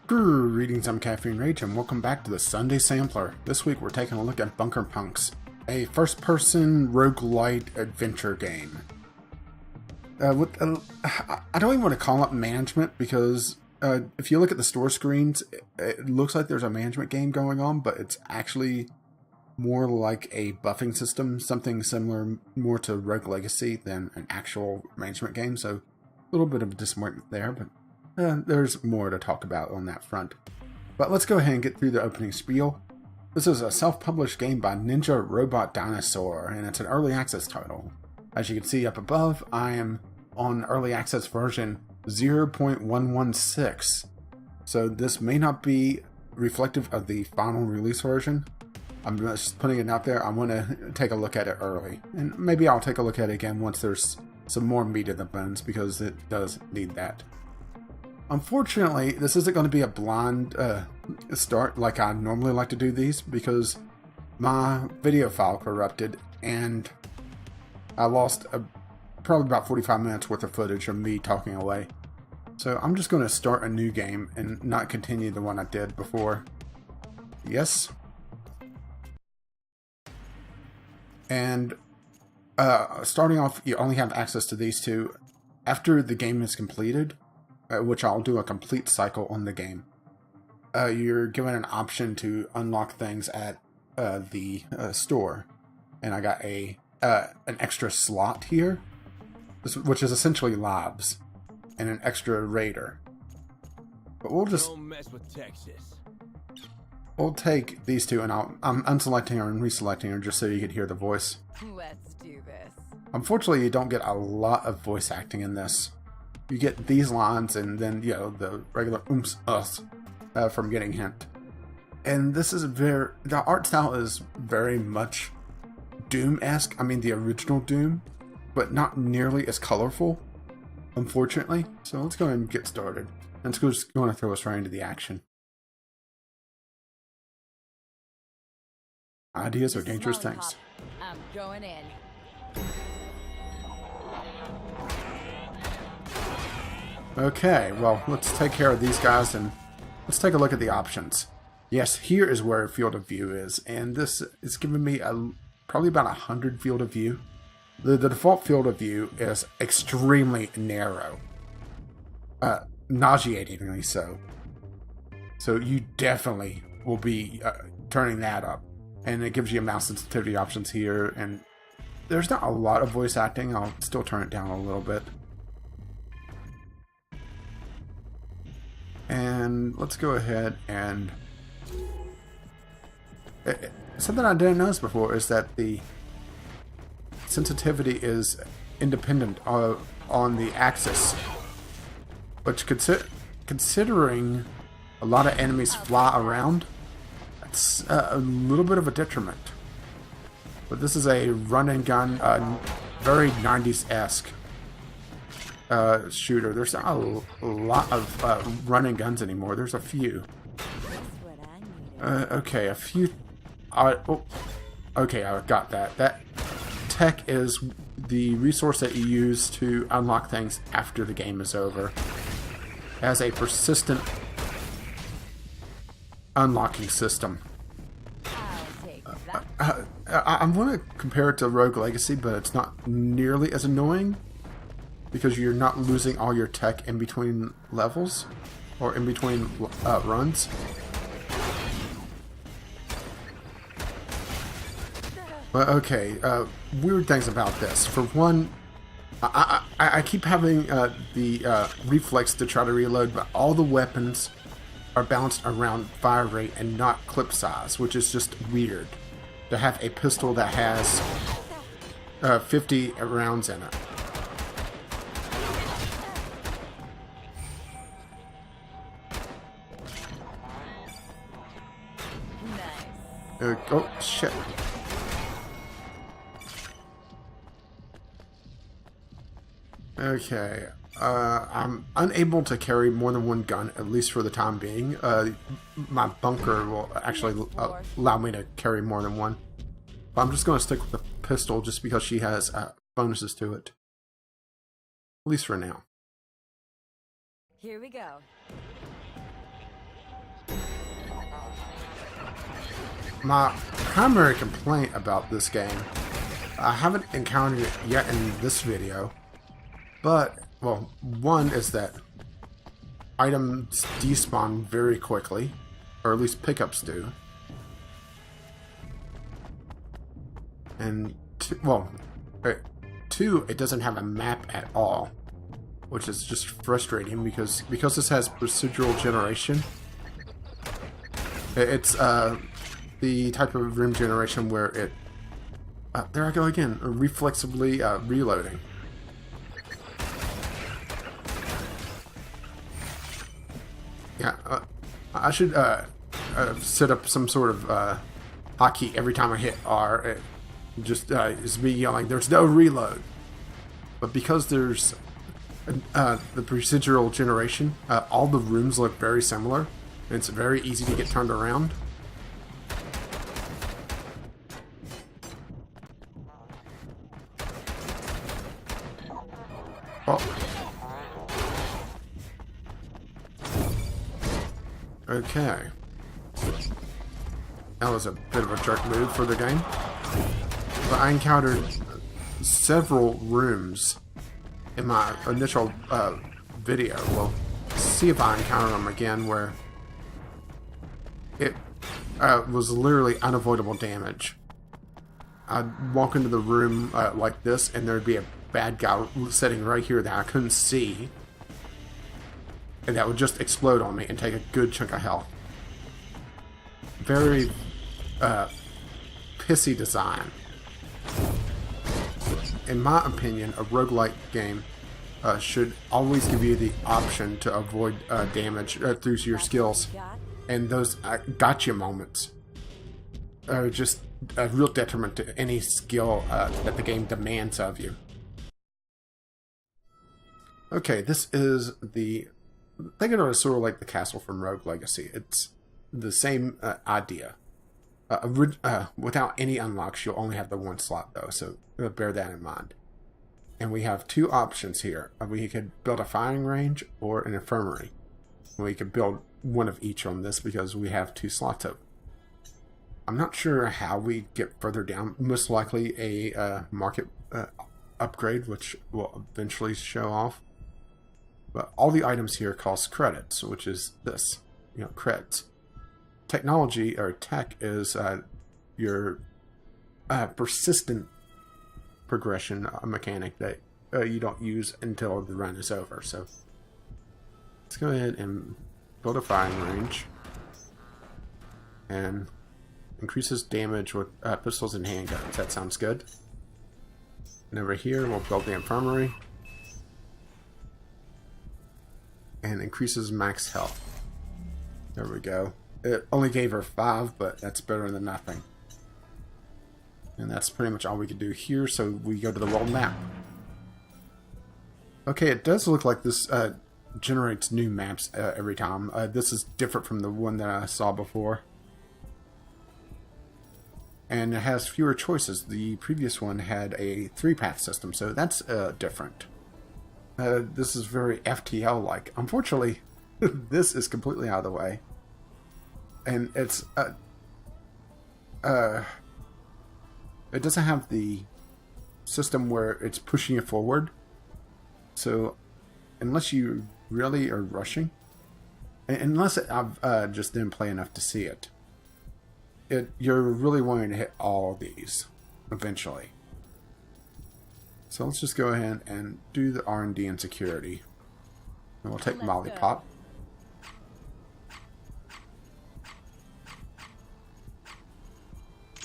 Greetings, I'm Caffeine Rage, and welcome back to the Sunday Sampler. This week we're taking a look at Bunker Punks, a first-person roguelite adventure game. I don't even want to call it management because if you look at the store screens, it looks like there's a management game going on, but it's actually more like a buffing system, something similar more to Rogue Legacy than an actual management game, so a little bit of a disappointment there, but there's more to talk about on that front. But let's go ahead and get through the opening spiel. This is a self-published game by Ninja Robot Dinosaur, and it's an early access title. As you can see up above, I am on early access version 0.116, so this may not be reflective of the final release version. I'm just putting it out there. I want to take a look at it early, and maybe I'll take a look at it again once there's some more meat in the bones, because it does need that. Unfortunately, this isn't going to be a blind start like I normally like to do these, because my video file corrupted and I lost probably about 45 minutes worth of footage of me talking away. So I'm just going to start a new game and not continue the one I did before. Yes. And starting off, you only have access to these two. After the game is completed, which I'll do a complete cycle on the game, you're given an option to unlock things at the store, and I got an extra slot here, which is essentially lives, and an extra raider. But we'll just Don't mess with Texas. we'll take these two, and I'm unselecting her and reselecting her just so you could hear the voice. Let's do this. Unfortunately, you don't get a lot of voice acting in this. You get these lines and then, you know, the regular oomph us from getting hint. And this is the art style is very much Doom-esque. I mean, the original Doom, but not nearly as colorful, unfortunately. So let's go ahead and get started. And it's just going to throw us right into the action. Ideas are dangerous things. I'm going in. Okay, well, let's take care of these guys and let's take a look at the options. Yes, here is where field of view is, and this is giving me probably about 100 field of view. The default field of view is extremely narrow, nauseatingly so. So you definitely will be turning that up, and it gives you mouse sensitivity options here, and there's not a lot of voice acting. I'll still turn it down a little bit. And let's go ahead and something I didn't notice before is that the sensitivity is independent on the axis, which considering a lot of enemies fly around, it's a little bit of a detriment. But this is a run and gun, very 90s-esque shooter. There's not a lot of run and guns anymore. There's a few. Okay, a few. Okay, I got that. That tech is the resource that you use to unlock things after the game is over. It has a persistent unlocking system. I'm going to compare it to Rogue Legacy, but it's not nearly as annoying, because you're not losing all your tech in between levels, or in between runs. But okay, weird things about this. For one, I keep having the reflex to try to reload, but all the weapons are balanced around fire rate and not clip size, which is just weird. To have a pistol that has 50 rounds in it. Oh, shit. Okay. I'm unable to carry more than one gun, at least for the time being. My bunker will actually allow me to carry more than one. But I'm just going to stick with the pistol just because she has bonuses to it. At least for now. Here we go. My primary complaint about this game, I haven't encountered it yet in this video, but, well, one is that items despawn very quickly, or at least pickups do. And, two, it doesn't have a map at all, which is just frustrating because this has procedural generation. It's the type of room generation where it, there I go again, reflexively reloading. Yeah, I should set up some sort of hotkey every time I hit R. It just is me yelling, "There's no reload." But because there's the procedural generation, all the rooms look very similar, and it's very easy to get turned around. Oh. Okay. That was a bit of a jerk move for the game. But I encountered several rooms in my initial video. Well, see if I encounter them again where it was literally unavoidable damage. I'd walk into the room like this, and there'd be a bad guy sitting right here that I couldn't see, and that would just explode on me and take a good chunk of health. Very pissy design. In my opinion, a roguelike game should always give you the option to avoid damage through your skills, and those gotcha moments are just a real detriment to any skill that the game demands of you. Okay, this is the... think of it as sort of like the castle from Rogue Legacy. It's the same idea. Without any unlocks, you'll only have the one slot though, so bear that in mind. And we have two options here. We could build a firing range or an infirmary. We could build one of each on this because we have two slots open. I'm not sure how we get further down. Most likely a market upgrade, which will eventually show off. But all the items here cost credits, which is this, creds. Technology, or tech, is your persistent progression mechanic that you don't use until the run is over. So let's go ahead and build a firing range. And increases damage with pistols and handguns. That sounds good. And over here, we'll build the infirmary. And increases max health. There we go. It only gave her 5, but that's better than nothing. And that's pretty much all we can do here, so we go to the world map. Okay, it does look like this generates new maps every time. This is different from the one that I saw before. And it has fewer choices. The previous one had a 3-path system, so that's different. This is very FTL-like. Unfortunately, this is completely out of the way. And it's... it doesn't have the system where it's pushing you forward. So, unless you really are rushing... Unless I've just didn't play enough to see it. You're really wanting to hit all of these eventually. So let's just go ahead and do the R&D and security. And we'll take Lollipop.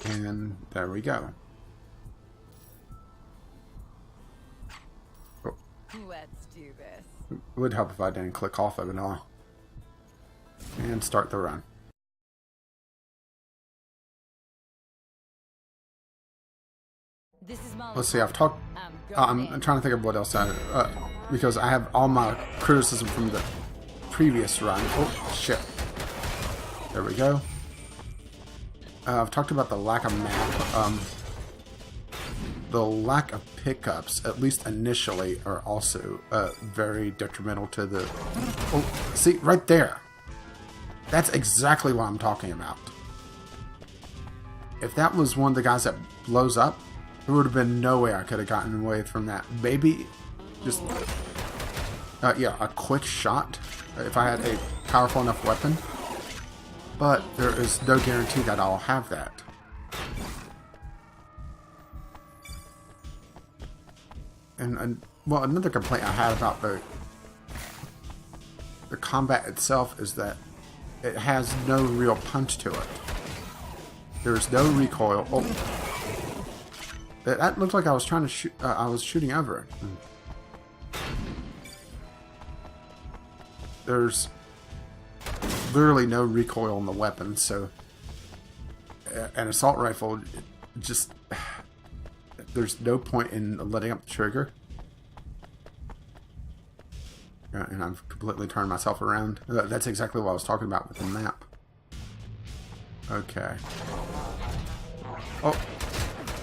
And there we go. Oh. Let's do this. It would help if I didn't click off of it all. And start the run. This is Let's see, I've talked... I'm trying to think of what else because I have all my criticism from the previous run. Oh, shit. There we go. I've talked about the lack of map. The lack of pickups, at least initially, are also very detrimental to the... Oh, see, right there. That's exactly what I'm talking about. if that was one of the guys that blows up, there would have been no way I could have gotten away from that. Maybe just, yeah, a quick shot if I had a powerful enough weapon. But there is no guarantee that I'll have that. And well, another complaint I had about the combat itself is that it has no real punch to it. There's no recoil. Oh, that looked like I was trying to shoot. I was shooting over it. There's literally no recoil on the weapon, so an assault rifle just there's no point in letting up the trigger. And I've completely turned myself around. That's exactly what I was talking about with the map. Okay. Oh,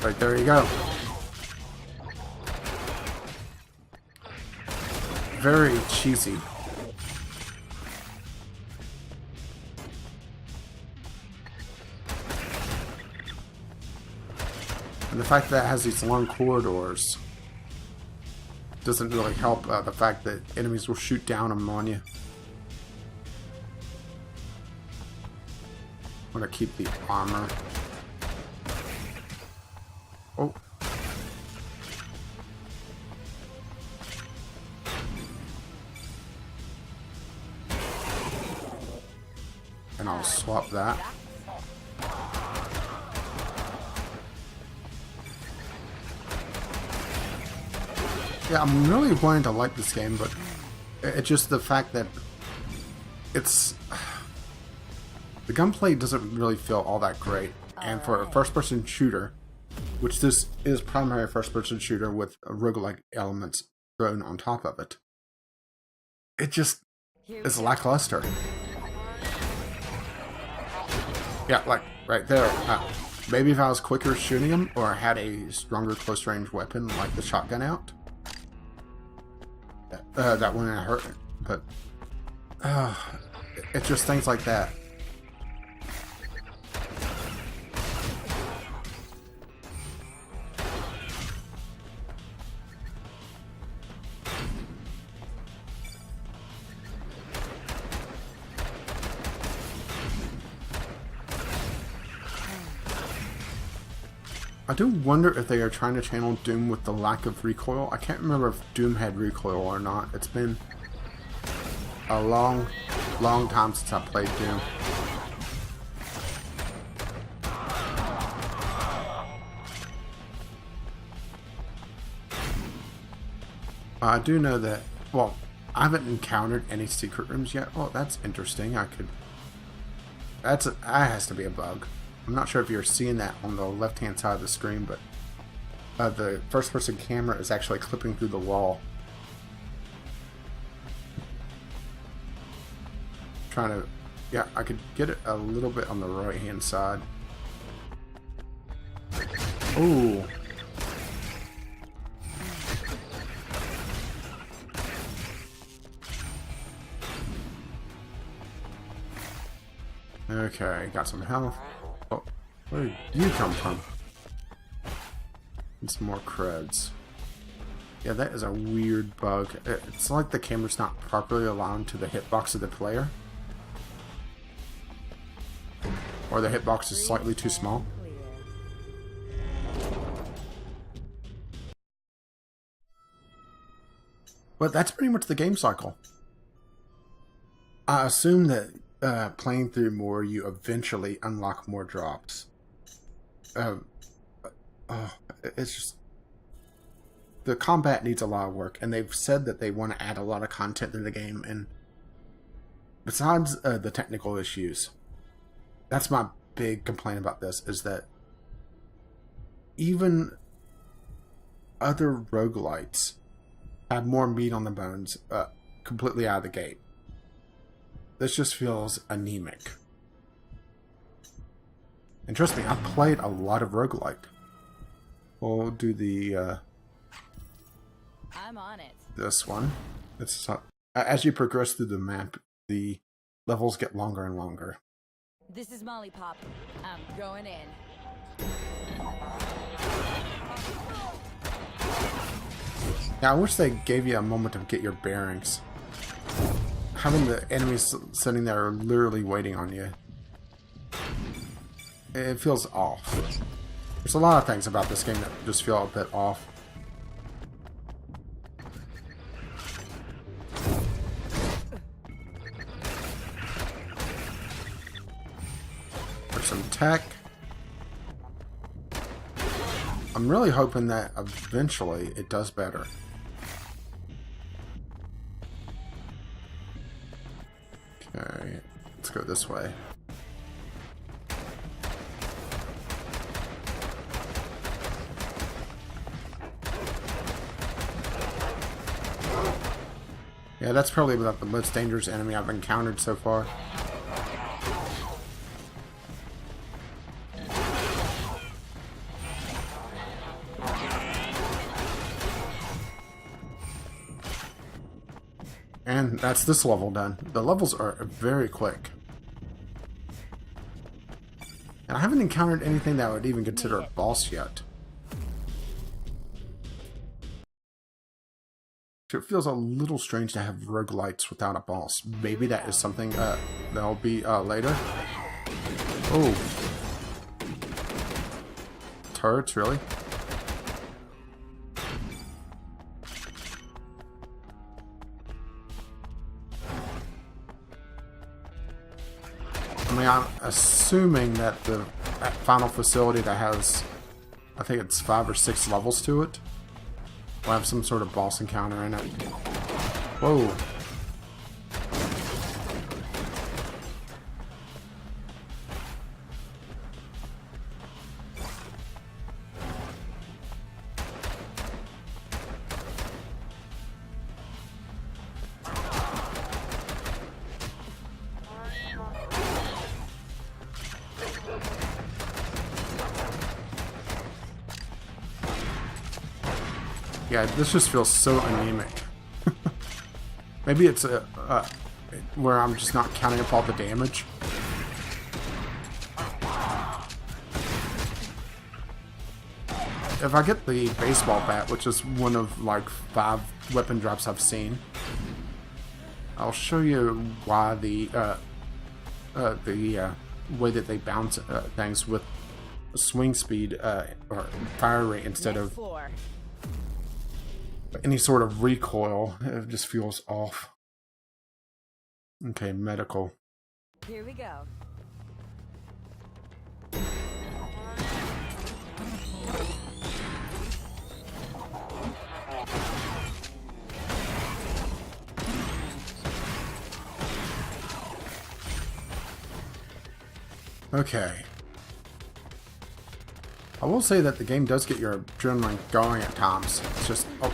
right there you go. Very cheesy. And the fact that it has these long corridors doesn't really help the fact that enemies will shoot down them on you. I'm gonna keep the armor. Oh. And I'll swap that. Yeah, I'm really wanting to like this game, but it's just the fact that it's... The gunplay doesn't really feel all that great. And for a first-person shooter, which this is primary first-person shooter with roguelike elements thrown on top of it, it just is lackluster. Yeah, like right there. Maybe if I was quicker shooting them, or had a stronger close-range weapon like the shotgun out, that wouldn't hurt. But it's just things like that. I do wonder if they are trying to channel Doom with the lack of recoil. I can't remember if Doom had recoil or not. It's been a long time since I played Doom. I do know that, well, I haven't encountered any secret rooms yet. Oh, that's interesting. That has to be a bug. I'm not sure if you're seeing that on the left-hand side of the screen, but the first-person camera is actually clipping through the wall. Trying to, yeah, I could get it a little bit on the right-hand side. Ooh. Okay, got some health. Oh, where did you come from? And some more creds. Yeah, that is a weird bug. It's like the camera's not properly aligned to the hitbox of the player. Or the hitbox is slightly too small. But that's pretty much the game cycle. I assume that playing through more, you eventually unlock more drops. It's just... The combat needs a lot of work, and they've said that they want to add a lot of content in the game, and besides the technical issues, that's my big complaint about this, is that even other roguelites have more meat on the bones completely out of the gate. This just feels anemic. And trust me, I've played a lot of roguelike. We'll do the I'm on it. this one. It's as you progress through the map, the levels get longer and longer. This is Molly Pop. I'm going in. Yeah, I wish they gave you a moment to get your bearings. Having the enemies sitting there literally waiting on you, it feels off. There's a lot of things about this game that just feel a bit off. There's some tech. I'm really hoping that eventually it does better. Okay, let's go this way. Yeah, that's probably about the most dangerous enemy I've encountered so far. And that's this level done. The levels are very quick. And I haven't encountered anything that I would even consider a boss yet. It feels a little strange to have roguelites without a boss. Maybe that is something that'll be later. Oh. Turrets, really? I mean, I'm assuming that the final facility that has, I think it's 5 or 6 levels to it, will have some sort of boss encounter in it. Whoa. Yeah, this just feels so anemic. Maybe it's where I'm just not counting up all the damage. If I get the baseball bat, which is one of like 5 weapon drops I've seen, I'll show you why the way that they bounce things with swing speed or fire rate instead of any sort of recoil. It just feels off. Okay, medical. Here we go. Okay. I will say that the game does get your adrenaline going at times. It's just... oh.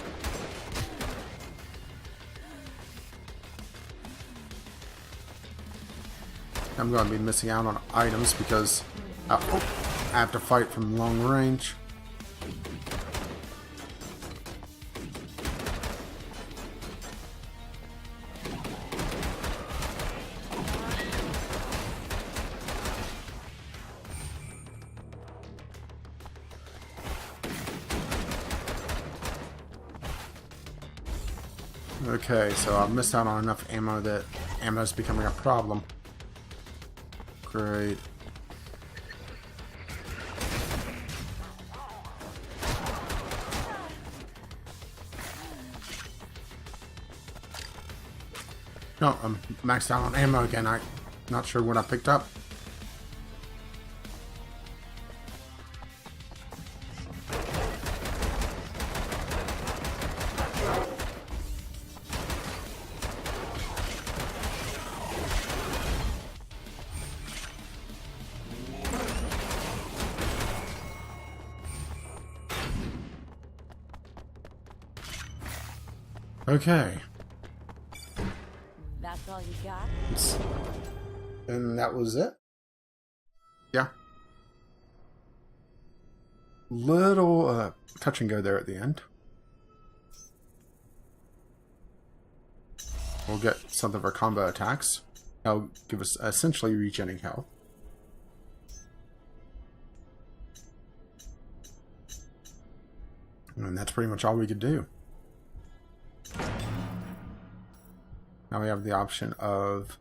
I'm going to be missing out on items because I have to fight from long range. Okay, so I've missed out on enough ammo that ammo is becoming a problem. Great. No, I'm maxed out on ammo again. I'm not sure what I picked up. Okay. That's all you got? And that was it? Yeah. Little touch and go there at the end. We'll get some of our combo attacks. That'll give us essentially regenerating health. And that's pretty much all we could do. Now we have the option of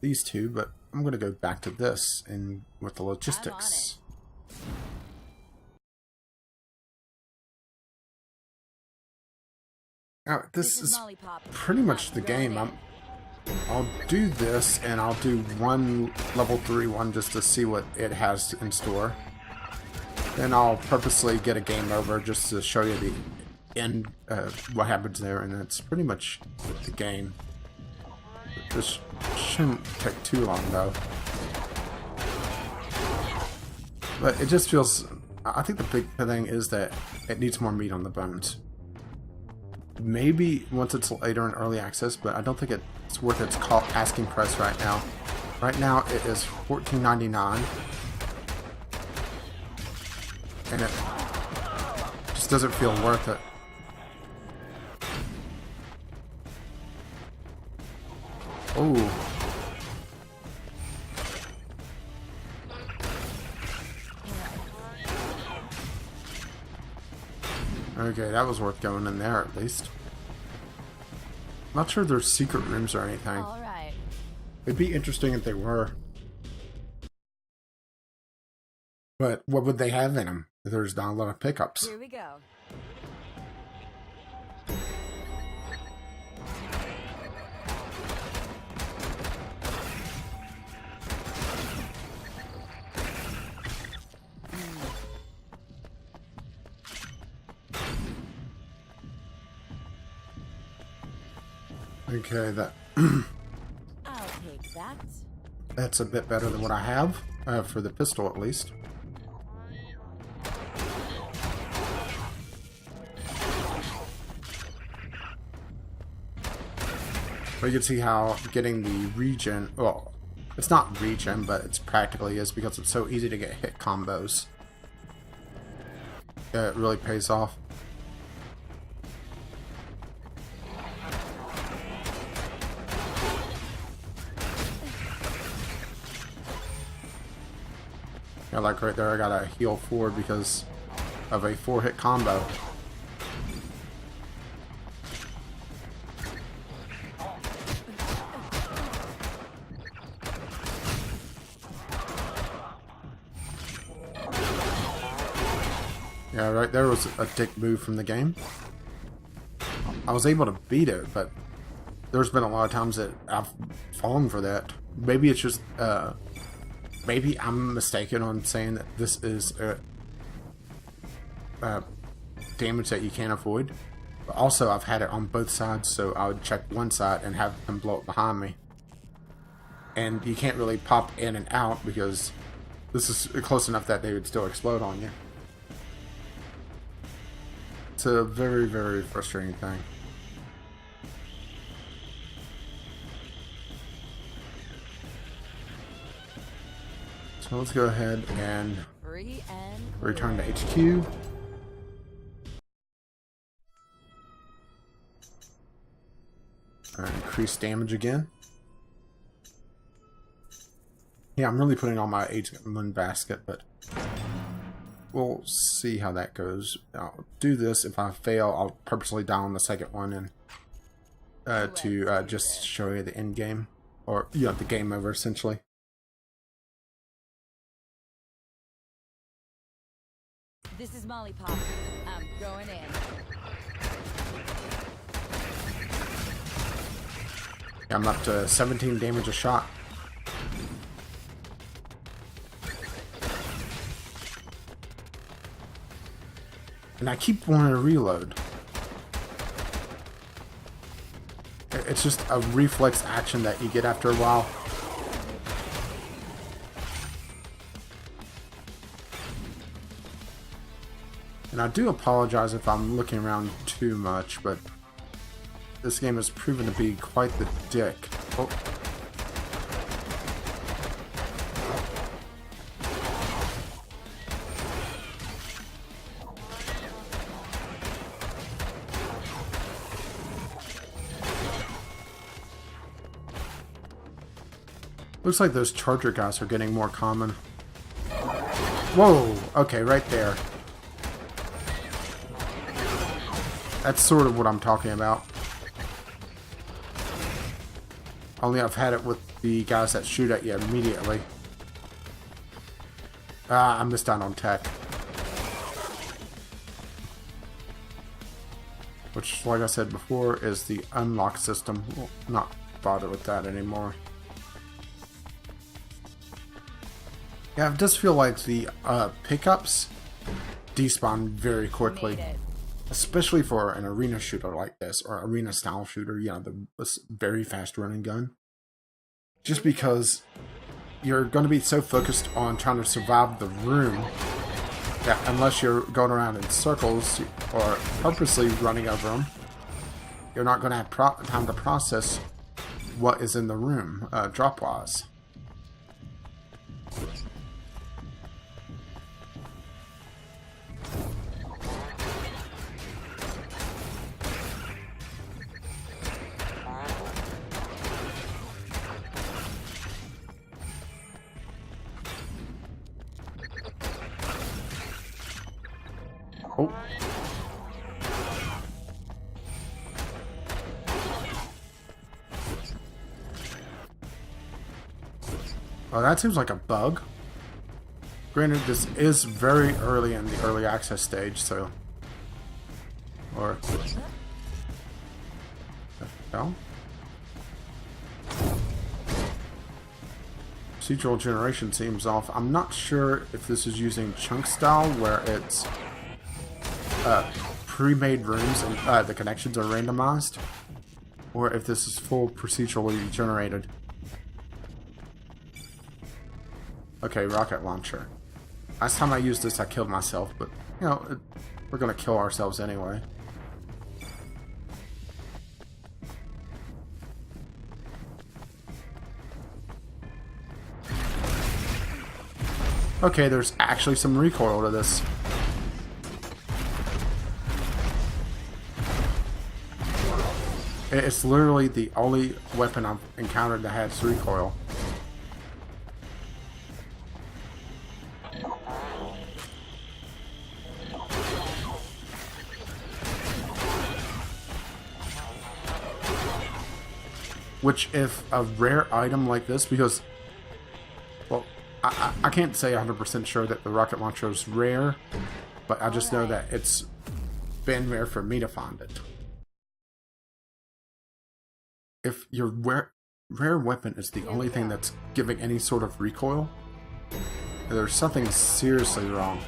these two, but I'm going to go back to this and with the logistics. Now, this is pretty much the game. I'll do this, and I'll do one level 3 one just to see what it has in store. Then I'll purposely get a game over just to show you the end, what happens there, and that's pretty much the game. This shouldn't take too long, though. But it just feels... I think the big thing is that it needs more meat on the bones. Maybe once it's later in early access, but I don't think it's worth its asking price right now. Right now it is $14.99, and it just doesn't feel worth it. Oh. Okay, that was worth going in there at least. Not sure if there's secret rooms or anything. All right. It'd be interesting if they were. But what would they have in them? There's not a lot of pickups. Here we go. Okay, I'll take that. that's a bit better than what I have, for the pistol at least. But you can see how getting the regen, well, it's not regen, but it's practically is because it's so easy to get hit combos. It really pays off. Yeah, like right there, I got a heal forward because of a 4-hit combo. Yeah, right there was a dick move from the game. I was able to beat it, but there's been a lot of times that I've fallen for that. Maybe it's just, maybe I'm mistaken on saying that this is damage that you can't avoid. But also, I've had it on both sides, so I would check one side and have them blow it behind me. And you can't really pop in and out because this is close enough that they would still explode on you. It's a very, very frustrating thing. So let's go ahead and return to HQ. Increase damage again. Yeah, I'm really putting all my eggs in one basket, but we'll see how that goes. I'll do this. If I fail, I'll purposely die on the second one and to just show you the end game, or the game over essentially. This is Molly Pop. I'm going in. I'm up to 17 damage a shot. And I keep wanting to reload. It's just a reflex action that you get after a while. And I do apologize if I'm looking around too much, but this game has proven to be quite the dick. Oh. Looks like those charger guys are getting more common. Whoa! Okay, right there. That's sort of what I'm talking about. Only I've had it with the guys that shoot at you immediately. Ah, I missed out on tech. Which, like I said before, is the unlock system. We'll not bother with that anymore. Yeah, it does feel like the pickups despawn very quickly. Especially for an arena shooter like this, or arena style shooter, you know, the very fast running gun. Just because you're going to be so focused on trying to survive the room that unless you're going around in circles or purposely running over them, you're not going to have time to process what is in the room, drop-wise. Oh. Oh, that seems like a bug. Granted, this is very early in the early access stage, so... Or... No? Procedural generation seems off. I'm not sure if this is using chunk style, where it's... pre-made rooms and the connections are randomized, or if this is full procedurally generated. Okay, rocket launcher. Last time I used this I killed myself, but you know, we're gonna kill ourselves anyway. Okay, there's actually some recoil to this. It's literally the only weapon I've encountered that has recoil. Which, if a rare item like this, because, well, I can't say 100% sure that the rocket launcher is rare, but I just know that it's been rare for me to find it. If your rare weapon is the only thing that's giving any sort of recoil, there's something seriously wrong.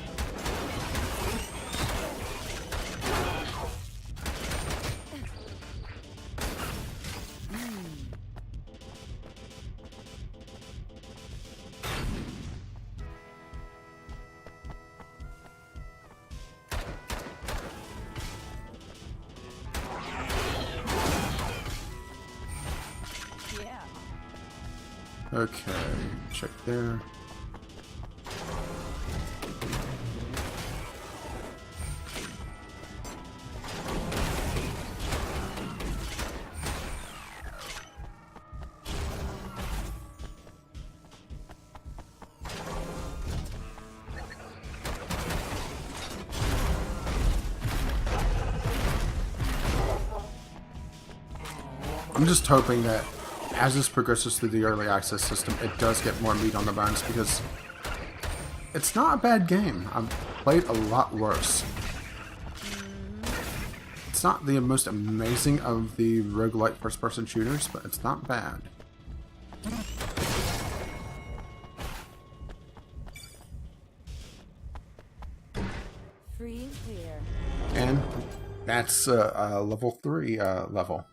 Okay, check there. I'm just hoping that as this progresses through the early access system, it does get more meat on the bones, because it's not a bad game. I've played a lot worse. It's not the most amazing of the roguelike first-person shooters, but it's not bad. Free and clear. And that's a level 3 level.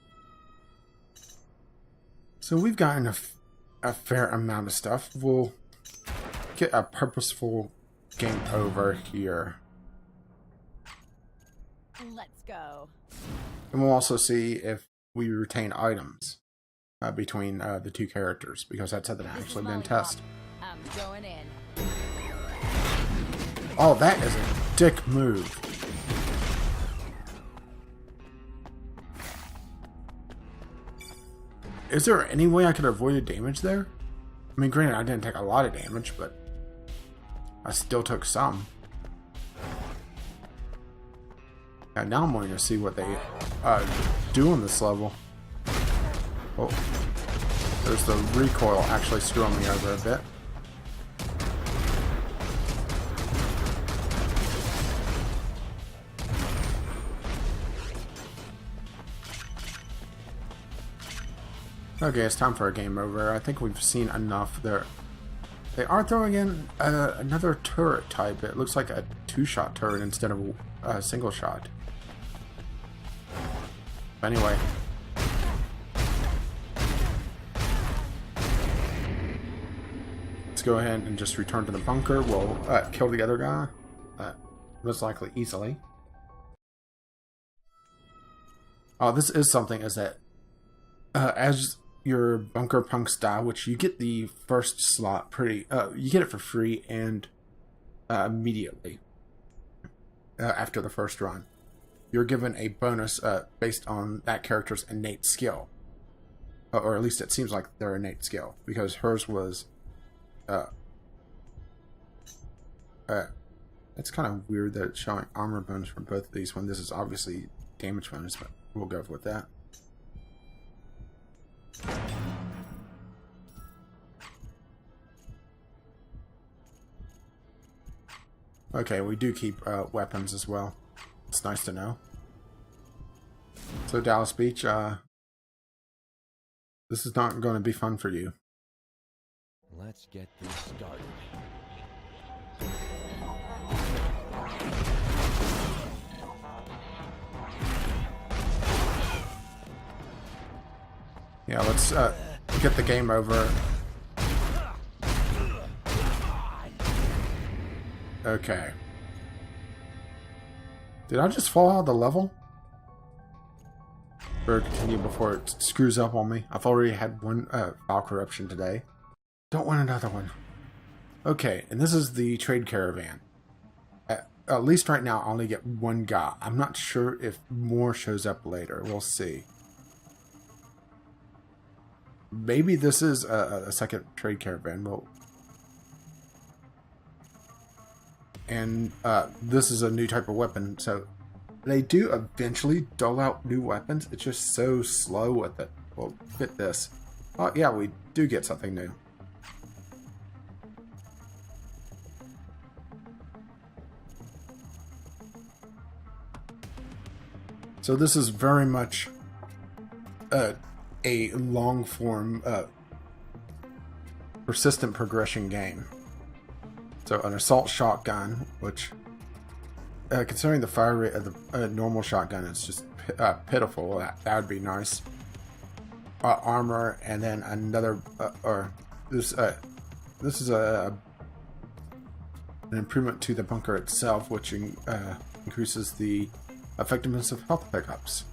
So we've gotten a fair amount of stuff. We'll get a purposeful game over here. Let's go. And we'll also see if we retain items between the two characters, because that's something I actually didn't test. I'm going in. Oh, that is a dick move. Is there any way I could avoid a damage there? I mean, granted, I didn't take a lot of damage, but I still took some. Now I'm wanting to see what they do on this level. Oh, there's the recoil actually screwing me over a bit. Okay, it's time for a game over. I think we've seen enough there. They are throwing in another turret type. It looks like a two-shot turret instead of a single shot. But anyway. Let's go ahead and just return to the bunker. We'll kill the other guy. Most likely easily. Oh, this is something, is that as your bunker punks die, which you get the first slot pretty, you get it for free and immediately after the first run. You're given a bonus based on that character's innate skill. Or at least it seems like their innate skill, because hers was it's kind of weird that it's showing armor bonus for both of these when this is obviously damage bonus, but we'll go with that. Okay, we do keep weapons as well. It's nice to know. So Dallas Beach, this is not going to be fun for you. Let's get this started. Yeah, let's get the game over. Okay. Did I just fall out of the level? Or continue before it screws up on me? I've already had one file corruption today. Don't want another one. Okay, and this is the trade caravan. At least right now I only get one guy. I'm not sure if more shows up later. We'll see. Maybe this is a second trade caravan. Well, and this is a new type of weapon, so they do eventually dole out new weapons. It's just so slow with it. We'll fit this. Oh yeah, we do get something new. So this is very much a long form persistent progression game. So an assault shotgun, which considering the fire rate of the normal shotgun is just pitiful. That would be nice. Armor, and then another this is an improvement to the bunker itself, which increases the effectiveness of health pickups.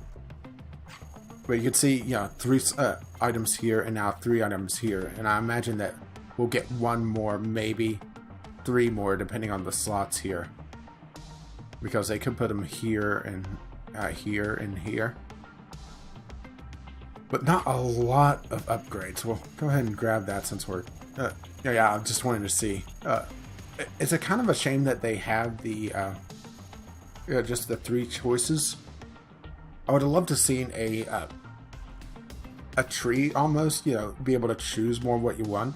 But you can see, you know, 3 items here and now 3 items here, and I imagine that we'll get 1 more, maybe 3 more, depending on the slots here, because they could put them here and here and here, but not a lot of upgrades. We'll go ahead and grab that since we're yeah, I just wanted to see. It's a kind of a shame that they have the just the 3 choices. I would have loved to see a tree almost, you know, be able to choose more what you want.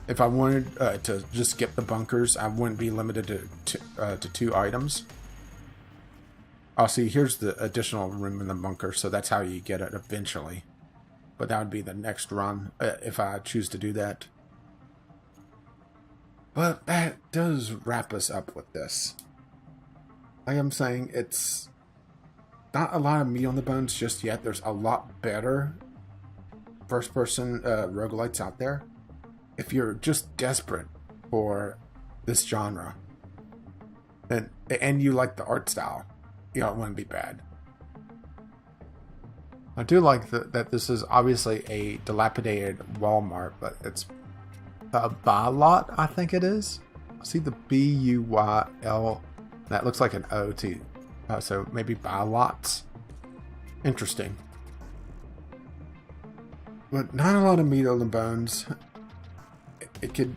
If I wanted to just skip the bunkers, I wouldn't be limited to 2 items. Oh, see, here's the additional room in the bunker, so that's how you get it eventually. But that would be the next run, if I choose to do that. But that does wrap us up with this. Like I'm saying, it's not a lot of meat on the bones just yet. There's a lot better first-person roguelites out there. If you're just desperate for this genre, and you like the art style, you know, it wouldn't be bad. I do like that this is obviously a dilapidated Walmart, but it's a buy lot, I think it is. I see the B-U-Y-L. That looks like an O-T. So maybe buy lots. Interesting. But not a lot of meat on the bones. It could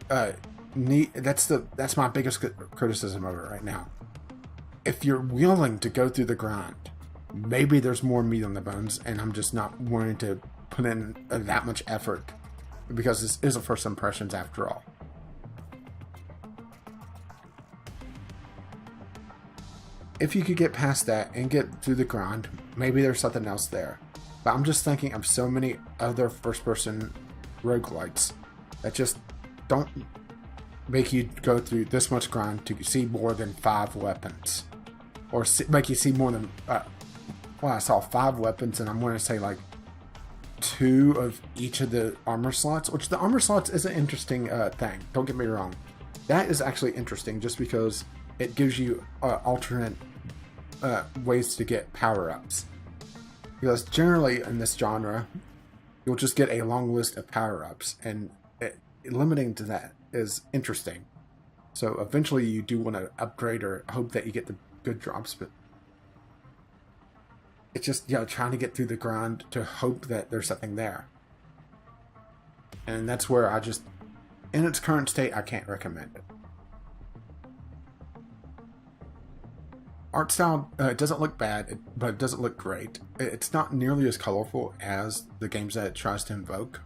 that's my biggest criticism of it right now. if you're willing to go through the grind, maybe there's more meat on the bones, and I'm just not wanting to put in that much effort because this is a first impressions after all. If you could get past that and get through the grind, maybe there's something else there. But I'm just thinking of so many other first-person roguelites that just don't make you go through this much grind to see more than 5 weapons. Or make you see more than... well, I saw 5 weapons, and I'm going to say like 2 of each of the armor slots, which the armor slots is an interesting thing. Don't get me wrong. That is actually interesting just because it gives you alternate ways to get power-ups. Because generally in this genre, you'll just get a long list of power-ups, and limiting to that is interesting. So eventually you do want to upgrade or hope that you get the good drops, but it's just, trying to get through the grind to hope that there's something there. And that's where I just, in its current state, I can't recommend it. Art style, it doesn't look bad, but it doesn't look great. It's not nearly as colorful as the games that it tries to invoke.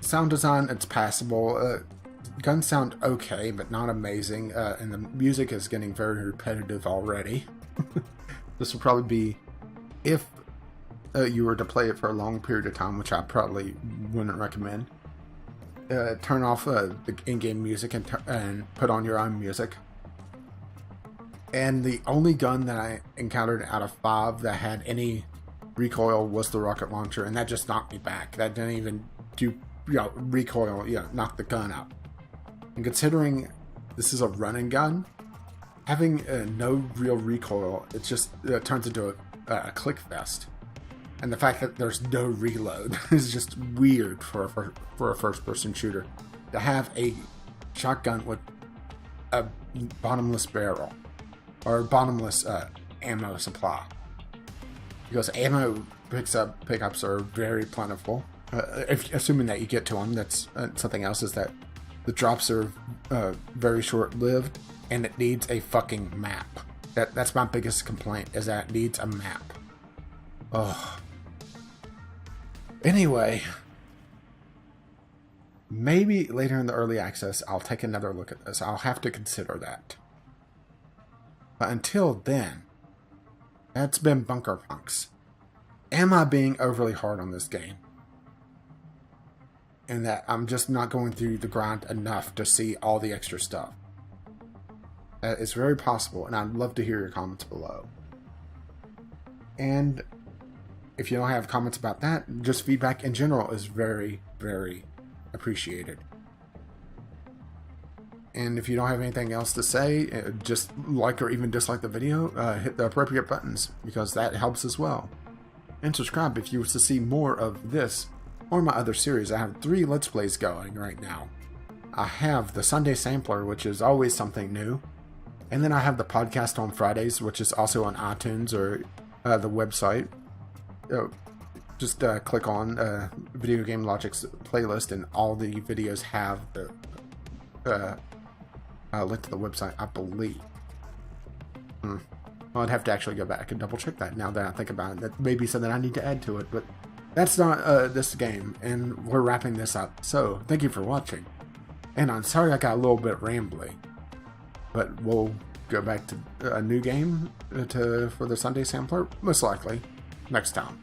Sound design, it's passable. Guns sound okay, but not amazing. And the music is getting very repetitive already. This will probably be, if you were to play it for a long period of time, which I probably wouldn't recommend. Turn off the in-game music and put on your own music. And the only gun that I encountered out of 5 that had any recoil was the rocket launcher, and that just knocked me back. That didn't even do recoil, knock the gun out. And considering this is a running gun, having no real recoil, it just turns into a click fest. And the fact that there's no reload is just weird for a first-person shooter. To have a shotgun with a bottomless barrel, or bottomless ammo supply. Because ammo pickups are very plentiful. Assuming that you get to them, that's something else, is that the drops are very short-lived, and it needs a fucking map. That's my biggest complaint, is that it needs a map. Ugh. Anyway, maybe later in the early access, I'll take another look at this. I'll have to consider that. But until then, that's been Bunker Punks. Am I being overly hard on this game? And that I'm just not going through the grind enough to see all the extra stuff? It's very possible, and I'd love to hear your comments below. And if you don't have comments about that, just feedback in general is very, very appreciated. And if you don't have anything else to say, just like or even dislike the video, hit the appropriate buttons, because that helps as well. And subscribe if you wish to see more of this or my other series. I have 3 Let's Plays going right now. I have the Sunday Sampler, which is always something new. And then I have the podcast on Fridays, which is also on iTunes or the website. Just click on Video Game Logic's playlist, and all the videos have the link to the website, I believe. Well, I'd have to actually go back and double check that now that I think about it. That may be something I need to add to it, but that's not this game, and we're wrapping this up. So, thank you for watching. And I'm sorry I got a little bit rambly, but we'll go back to a new game for the Sunday Sampler, most likely, next time.